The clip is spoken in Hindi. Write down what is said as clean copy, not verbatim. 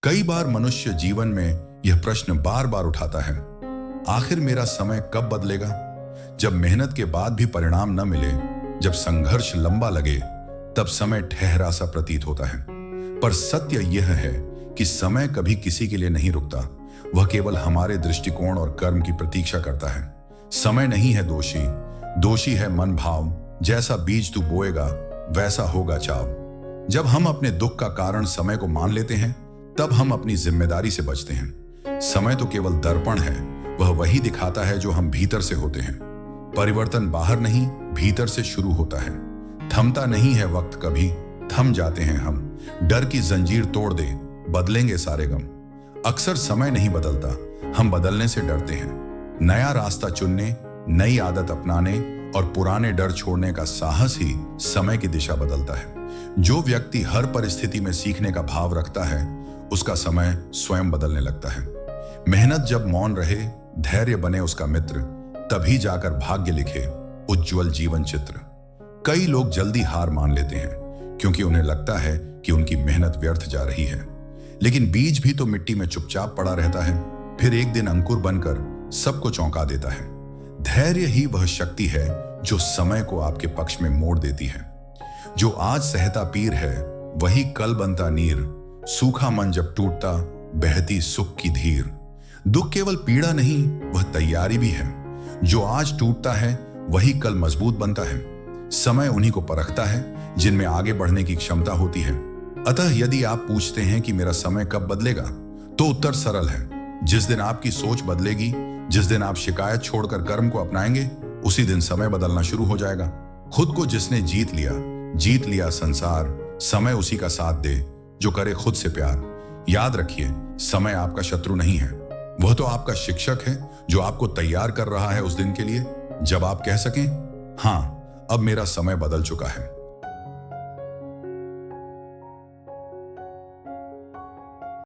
कई बार मनुष्य जीवन में यह प्रश्न बार बार उठाता है, आखिर मेरा समय कब बदलेगा? जब मेहनत के बाद भी परिणाम न मिले, जब संघर्ष लंबा लगे, तब समय ठहरा सा प्रतीत होता है। पर सत्य यह है कि समय कभी किसी के लिए नहीं रुकता। वह केवल हमारे दृष्टिकोण और कर्म की प्रतीक्षा करता है। समय नहीं है दोषी, दोषी है मन भाव। जैसा बीज तू बोएगा वैसा होगा चाव। जब हम अपने दुख का कारण समय को मान लेते हैं, तब हम अपनी जिम्मेदारी से बचते हैं। समय तो केवल दर्पण है, वह वही दिखाता है जो हम भीतर से होते हैं। परिवर्तन बाहर नहीं, भीतर से शुरू होता है। थमता नहीं है वक्त कभी, थम जाते हैं हम। डर की जंजीर तोड़ दे, बदलेंगे सारे गम। अक्सर समय नहीं बदलता, हम बदलने से डरते हैं। नया रास्ता चुनने, नई आदत अपनाने और पुराने डर छोड़ने का साहस ही समय की दिशा बदलता है। जो व्यक्ति हर परिस्थिति में सीखने का भाव रखता है, उसका समय स्वयं बदलने लगता है। मेहनत जब मौन रहे, धैर्य बने उसका मित्र, तभी जाकर भाग्य लिखे उज्जवल जीवन चित्र। कई लोग जल्दी हार मान लेते हैं क्योंकि उन्हें लगता है कि उनकी मेहनत व्यर्थ जा रही है। लेकिन बीज भी तो मिट्टी में चुपचाप पड़ा रहता है, फिर एक दिन अंकुर बनकर सबको चौंका देता है। धैर्य ही वह शक्ति है जो समय को आपके पक्ष में मोड़ देती है। जो आज सहता पीर है, वही कल बनता नीर। सूखा मन जब टूटता, बहती सुख की धीर। दुख केवल पीड़ा नहीं, वह तैयारी भी है। जो आज टूटता है, वही कल मजबूत बनता है। समय उन्हीं को परखता है जिनमें आगे बढ़ने की क्षमता होती है। अतः यदि आप पूछते हैं कि मेरा समय कब बदलेगा, तो उत्तर सरल है। जिस दिन आपकी सोच बदलेगी, जिस दिन आप शिकायत छोड़कर कर्म को अपनाएंगे, उसी दिन समय बदलना शुरू हो जाएगा। खुद को जिसने जीत लिया संसार। समय उसी का साथ दे जो करे खुद से प्यार। याद रखिए, समय आपका शत्रु नहीं है, वह तो आपका शिक्षक है जो आपको तैयार कर रहा है उस दिन के लिए जब आप कह सकें, हाँ, अब मेरा समय बदल चुका है।